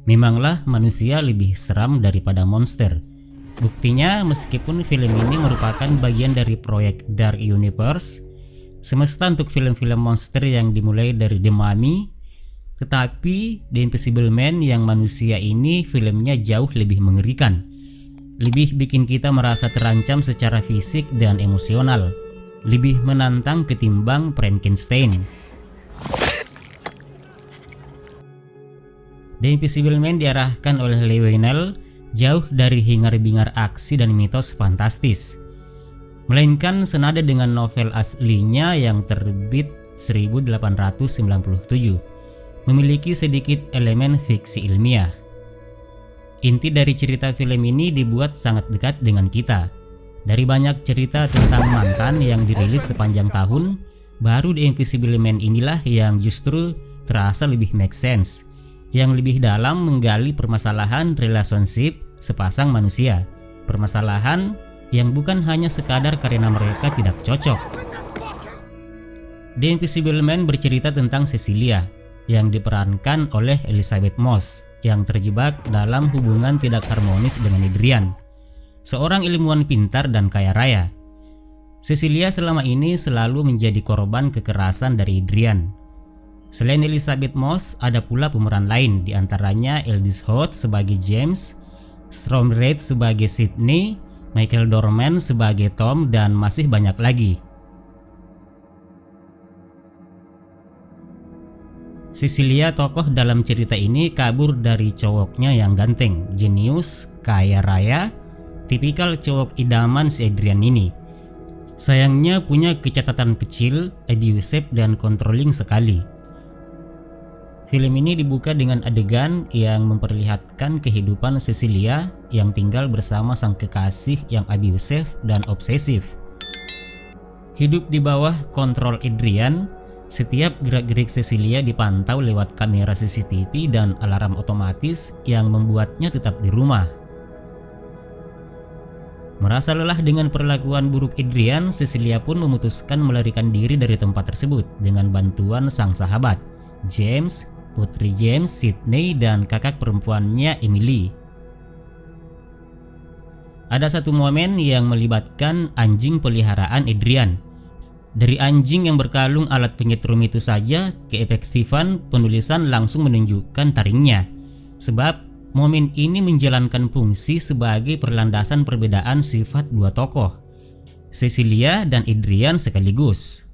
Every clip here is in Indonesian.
Memanglah manusia lebih seram daripada monster. Buktinya, meskipun film ini merupakan bagian dari proyek Dark Universe, semesta untuk film-film monster yang dimulai dari The Mummy, tetapi The Invisible Man yang manusia ini filmnya jauh lebih mengerikan. Lebih bikin kita merasa terancam secara fisik dan emosional. Lebih menantang ketimbang Frankenstein. The Invisible Man diarahkan oleh Leigh Whannell jauh dari hingar-bingar aksi dan mitos fantastis, melainkan senada dengan novel aslinya yang terbit 1897, memiliki sedikit elemen fiksi ilmiah. Inti dari cerita film ini dibuat sangat dekat dengan kita. Dari banyak cerita tentang mantan yang dirilis sepanjang tahun, baru The Invisible Man inilah yang justru terasa lebih make sense, yang lebih dalam menggali permasalahan relationship sepasang manusia. Permasalahan yang bukan hanya sekadar karena mereka tidak cocok. The Invisible Man bercerita tentang Cecilia yang diperankan oleh Elisabeth Moss yang terjebak dalam hubungan tidak harmonis dengan Adrian, seorang ilmuwan pintar dan kaya raya. Cecilia selama ini selalu menjadi korban kekerasan dari Adrian. Selain Elisabeth Moss, ada pula pemeran lain, diantaranya Eldis Hodge sebagai James, Storm Reid sebagai Sydney, Michael Dorman sebagai Tom, dan masih banyak lagi. Cecilia, tokoh dalam cerita ini, kabur dari cowoknya yang ganteng, jenius, kaya raya, tipikal cowok idaman si Adrian ini. Sayangnya punya kecatatan kecil, abusive dan controlling sekali. Film ini dibuka dengan adegan yang memperlihatkan kehidupan Cecilia yang tinggal bersama sang kekasih yang abusive dan obsesif. Hidup di bawah kontrol Adrian, setiap gerak-gerik Cecilia dipantau lewat kamera CCTV dan alarm otomatis yang membuatnya tetap di rumah. Merasa lelah dengan perlakuan buruk Adrian, Cecilia pun memutuskan melarikan diri dari tempat tersebut dengan bantuan sang sahabat, James, putri James, Sydney, dan kakak perempuannya Emily. Ada satu momen yang melibatkan anjing peliharaan Adrian. Dari anjing yang berkalung alat penyetrum itu saja, keefektifan penulisan langsung menunjukkan taringnya. Sebab momen ini menjalankan fungsi sebagai perlandasan perbedaan sifat dua tokoh, Cecilia dan Adrian sekaligus.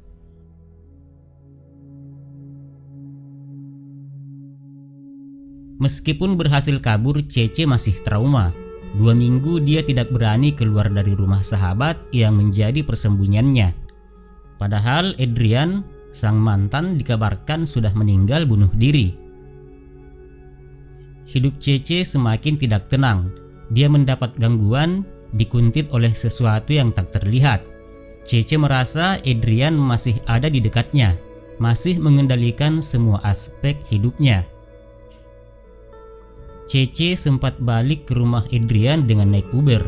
Meskipun berhasil kabur, Cece masih trauma. 2 minggu dia tidak berani keluar dari rumah sahabat yang menjadi persembunyiannya. Padahal Adrian, sang mantan, dikabarkan sudah meninggal bunuh diri. Hidup Cece semakin tidak tenang. Dia mendapat gangguan, dikuntit oleh sesuatu yang tak terlihat. Cece merasa Adrian masih ada di dekatnya, masih mengendalikan semua aspek hidupnya. Cece sempat balik ke rumah Adrian dengan naik Uber.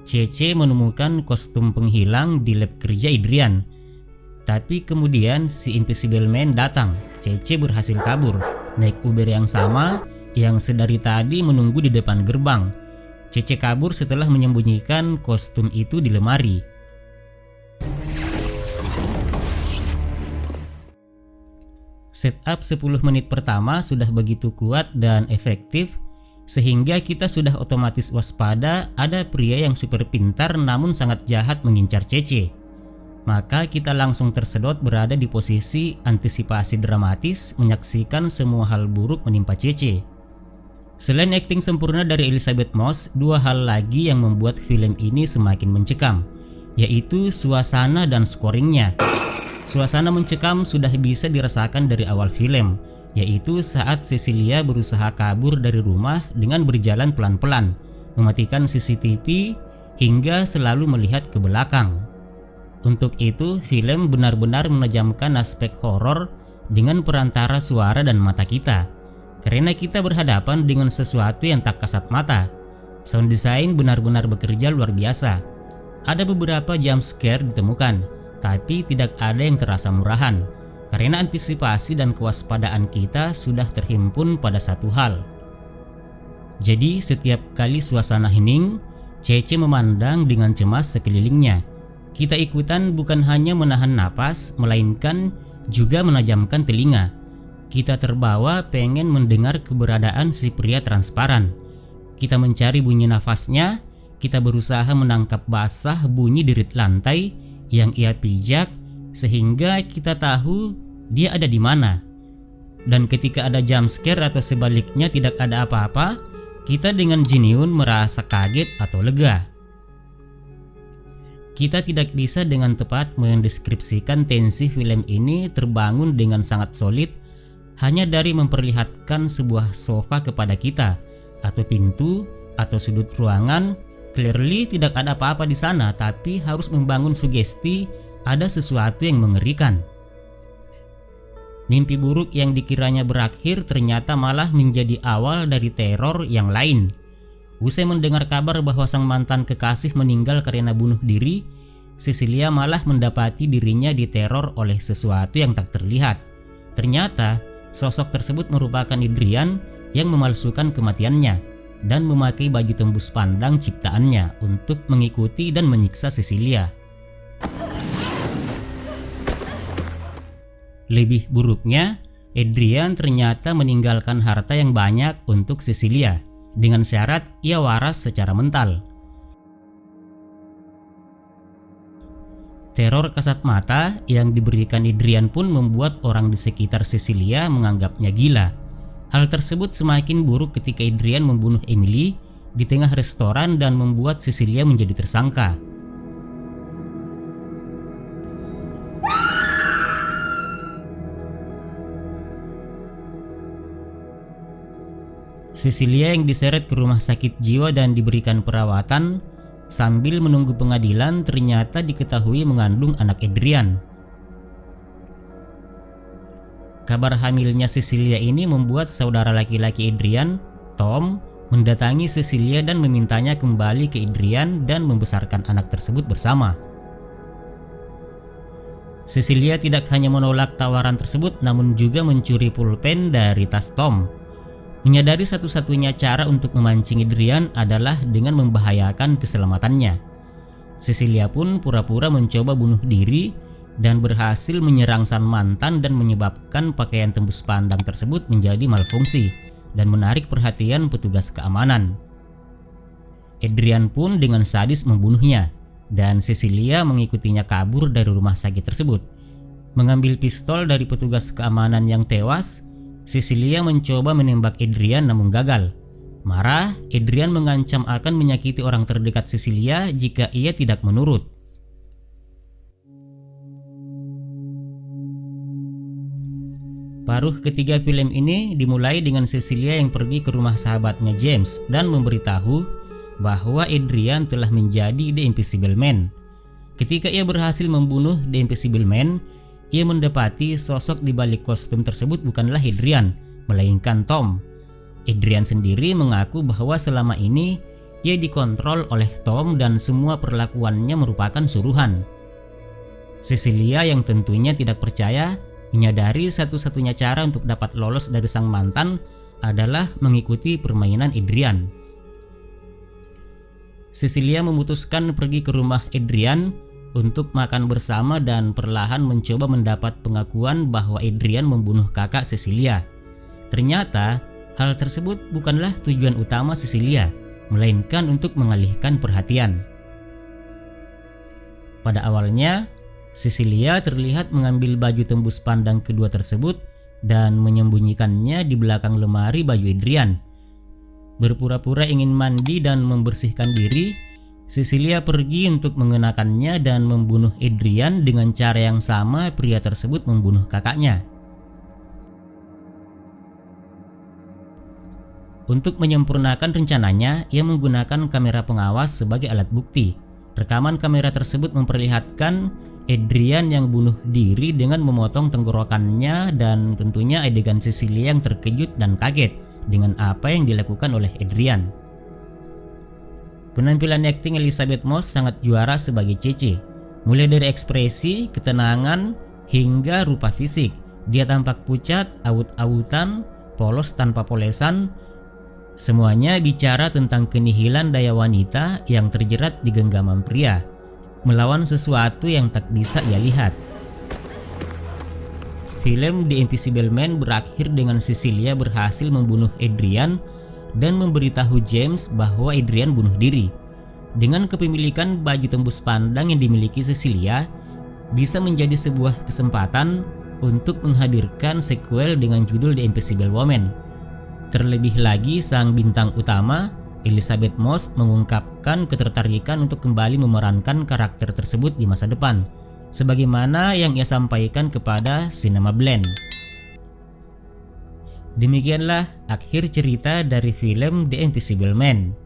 Cece menemukan kostum penghilang di lab kerja Adrian. Tapi kemudian si Invisible Man datang. Cece berhasil kabur, naik Uber yang sama yang sedari tadi menunggu di depan gerbang. Cece kabur setelah menyembunyikan kostum itu di lemari. Setup 10 menit pertama sudah begitu kuat dan efektif sehingga kita sudah otomatis waspada ada pria yang super pintar namun sangat jahat mengincar Cece. Maka kita langsung tersedot berada di posisi antisipasi dramatis menyaksikan semua hal buruk menimpa Cece. Selain akting sempurna dari Elisabeth Moss, 2 hal lagi yang membuat film ini semakin mencekam, yaitu suasana dan scoringnya. Suasana mencekam sudah bisa dirasakan dari awal film, yaitu saat Cecilia berusaha kabur dari rumah dengan berjalan pelan-pelan, mematikan CCTV hingga selalu melihat ke belakang. Untuk itu, film benar-benar menajamkan aspek horor dengan perantara suara dan mata kita, karena kita berhadapan dengan sesuatu yang tak kasat mata. Sound design benar-benar bekerja luar biasa. Ada beberapa jump scare ditemukan, tapi tidak ada yang terasa murahan. karena antisipasi dan kewaspadaan kita sudah terhimpun pada satu hal. Jadi setiap kali suasana hening, Cece memandang dengan cemas sekelilingnya. Kita ikutan bukan hanya menahan napas, melainkan juga menajamkan telinga. Kita terbawa pengen mendengar keberadaan si pria transparan. Kita mencari bunyi nafasnya, kita berusaha menangkap basah bunyi derit lantai yang ia pijak sehingga kita tahu dia ada di mana. Dan ketika ada jump scare atau sebaliknya tidak ada apa-apa, kita dengan genuine merasa kaget atau lega. Kita tidak bisa dengan tepat mendeskripsikan tensi film ini terbangun dengan sangat solid hanya dari memperlihatkan sebuah sofa kepada kita, atau pintu, atau sudut ruangan. Clearly tidak ada apa-apa di sana, tapi harus membangun sugesti ada sesuatu yang mengerikan. Mimpi buruk yang dikiranya berakhir ternyata malah menjadi awal dari teror yang lain. Usai mendengar kabar bahwa sang mantan kekasih meninggal karena bunuh diri, Cecilia malah mendapati dirinya diteror oleh sesuatu yang tak terlihat. Ternyata sosok tersebut merupakan Adrian yang memalsukan kematiannya dan memakai baju tembus pandang ciptaannya untuk mengikuti dan menyiksa Cecilia. Lebih buruknya, Adrian ternyata meninggalkan harta yang banyak untuk Cecilia dengan syarat ia waras secara mental. Teror kasat mata yang diberikan Adrian pun membuat orang di sekitar Cecilia menganggapnya gila. Hal tersebut semakin buruk ketika Adrian membunuh Emily di tengah restoran dan membuat Cecilia menjadi tersangka. Cecilia yang diseret ke rumah sakit jiwa dan diberikan perawatan sambil menunggu pengadilan ternyata diketahui mengandung anak Adrian. Kabar hamilnya Cecilia ini membuat saudara laki-laki Adrian, Tom, mendatangi Cecilia dan memintanya kembali ke Adrian dan membesarkan anak tersebut bersama. Cecilia tidak hanya menolak tawaran tersebut namun juga mencuri pulpen dari tas Tom. Menyadari satu-satunya cara untuk memancing Adrian adalah dengan membahayakan keselamatannya. Cecilia pun pura-pura mencoba bunuh diri dan berhasil menyerang sang mantan dan menyebabkan pakaian tembus pandang tersebut menjadi malfungsi dan menarik perhatian petugas keamanan. Adrian pun dengan sadis membunuhnya dan Cecilia mengikutinya kabur dari rumah sakit tersebut. Mengambil pistol dari petugas keamanan yang tewas, Cecilia mencoba menembak Adrian namun gagal. Marah, Adrian mengancam akan menyakiti orang terdekat Cecilia jika ia tidak menurut. Paruh ketiga film ini dimulai dengan Cecilia yang pergi ke rumah sahabatnya James dan memberitahu bahwa Adrian telah menjadi The Invisible Man. Ketika ia berhasil membunuh The Invisible Man, ia mendapati sosok di balik kostum tersebut bukanlah Adrian, melainkan Tom. Adrian sendiri mengaku bahwa selama ini ia dikontrol oleh Tom dan semua perlakuannya merupakan suruhan. Cecilia yang tentunya tidak percaya, menyadari satu-satunya cara untuk dapat lolos dari sang mantan adalah mengikuti permainan Adrian. Cecilia memutuskan pergi ke rumah Adrian untuk makan bersama dan perlahan mencoba mendapat pengakuan bahwa Adrian membunuh kakak Cecilia. Ternyata hal tersebut bukanlah tujuan utama Cecilia, melainkan untuk mengalihkan perhatian. Pada awalnya, Cecilia terlihat mengambil baju tembus pandang kedua tersebut dan menyembunyikannya di belakang lemari baju Adrian. Berpura-pura ingin mandi dan membersihkan diri, Cecilia pergi untuk mengenakannya dan membunuh Adrian dengan cara yang sama pria tersebut membunuh kakaknya. Untuk menyempurnakan rencananya, ia menggunakan kamera pengawas sebagai alat bukti. Rekaman kamera tersebut memperlihatkan Adrian yang bunuh diri dengan memotong tenggorokannya dan tentunya adegan Cecilia yang terkejut dan kaget dengan apa yang dilakukan oleh Adrian. Penampilan akting Elizabeth Moss sangat juara sebagai Cece, mulai dari ekspresi, ketenangan, hingga rupa fisik. Dia tampak pucat, awut-awutan, polos tanpa polesan. Semuanya bicara tentang kenihilan daya wanita yang terjerat di genggaman pria, melawan sesuatu yang tak bisa ia lihat. Film The Invisible Man berakhir dengan Cecilia berhasil membunuh Adrian dan memberitahu James bahwa Adrian bunuh diri. Dengan kepemilikan baju tembus pandang yang dimiliki Cecilia, bisa menjadi sebuah kesempatan untuk menghadirkan sequel dengan judul The Invisible Woman. Terlebih lagi, sang bintang utama, Elizabeth Moss, mengungkapkan ketertarikan untuk kembali memerankan karakter tersebut di masa depan, sebagaimana yang ia sampaikan kepada Cinema Blend. Demikianlah akhir cerita dari film The Invisible Man.